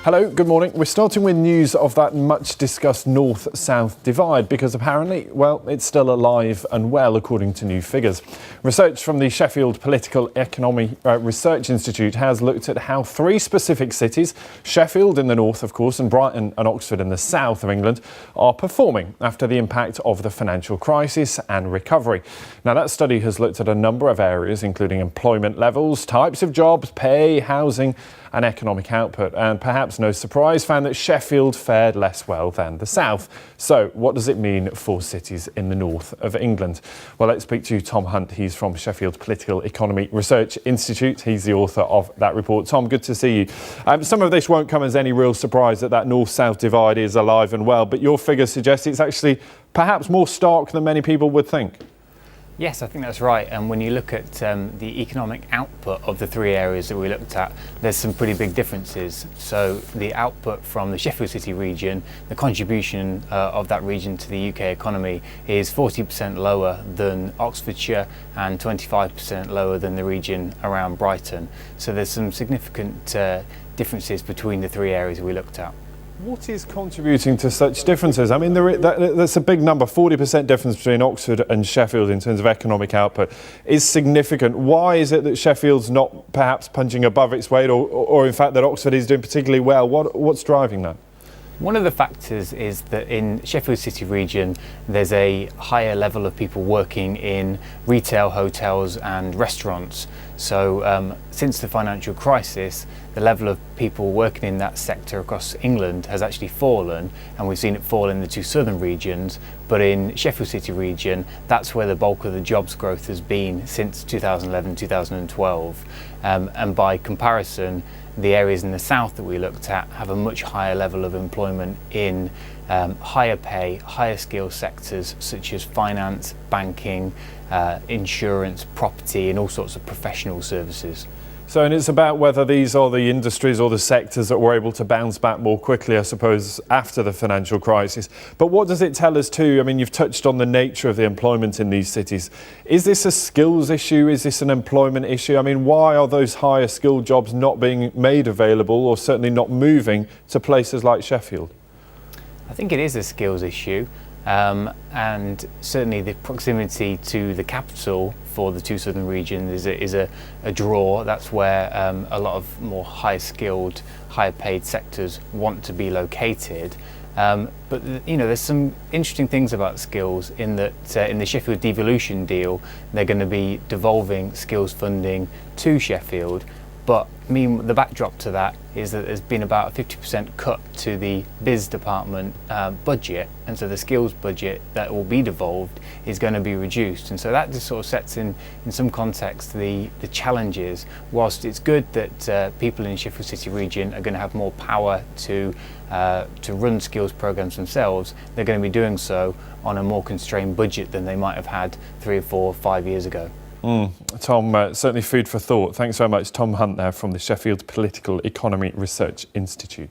Hello, good morning. We're starting with news of that much discussed north-south divide because apparently, well, it's still alive and well according to new figures. Research from the Sheffield Political Economy Research Institute has looked at how three specific cities, Sheffield in the north of course and Brighton and Oxford in the south of England, are performing after the impact of the financial crisis and recovery. Now that study has looked at a number of areas including employment levels, types of jobs, pay, housing and economic output, and perhaps no surprise found that Sheffield fared less well than the south. So what does it mean for cities in the north of England? Well, let's speak to Tom Hunt. He's from Sheffield Political Economy Research Institute. He's the author of that report. Tom, good to see you. Some of this won't come as any real surprise that north-south divide is alive and well, but your figures suggest it's actually perhaps more stark than many people would think. Yes, I think that's right. And when you look at the economic output of the three areas that we looked at, there's some pretty big differences. So the output from the Sheffield City region, the contribution of that region to the UK economy is 40% lower than Oxfordshire and 25% lower than the region around Brighton. So there's some significant differences between the three areas we looked at. What is contributing to such differences? I mean, that's a big number. 40% difference between Oxford and Sheffield in terms of economic output is significant. Why is it that Sheffield's not perhaps punching above its weight, or in fact that Oxford is doing particularly well? What's driving that? One of the factors is that in Sheffield City region, there's a higher level of people working in retail, hotels and restaurants. So since the financial crisis, the level of people working in that sector across England has actually fallen, and we've seen it fall in the two southern regions. But in Sheffield City region, that's where the bulk of the jobs growth has been since 2011, 2012. And by comparison, the areas in the south that we looked at have a much higher level of employment in higher pay, higher skill sectors such as finance, banking, insurance, property and all sorts of professional services. So, and it's about whether these are the industries or the sectors that were able to bounce back more quickly, I suppose, after the financial crisis. But what does it tell us too? I mean, you've touched on the nature of the employment in these cities. Is this a skills issue? Is this an employment issue? I mean, why are those higher skilled jobs not being made available, or certainly not moving to places like Sheffield? I think it is a skills issue. And certainly the proximity to the capital for the two southern regions is a draw. That's where a lot of more high skilled, higher paid sectors want to be located. But you know, there's some interesting things about skills in that in the Sheffield devolution deal, they're going to be devolving skills funding to Sheffield. But the backdrop to that is that there's been about a 50% cut to the biz department budget, and so the skills budget that will be devolved is going to be reduced. And so that just sort of sets in some context the challenges. Whilst it's good that people in Sheffield City region are going to have more power to run skills programs themselves, they're going to be doing so on a more constrained budget than they might have had 3 or 4 or 5 years ago. Tom, certainly food for thought. Thanks very much. Tom Hunt there from the Sheffield Political Economy Research Institute.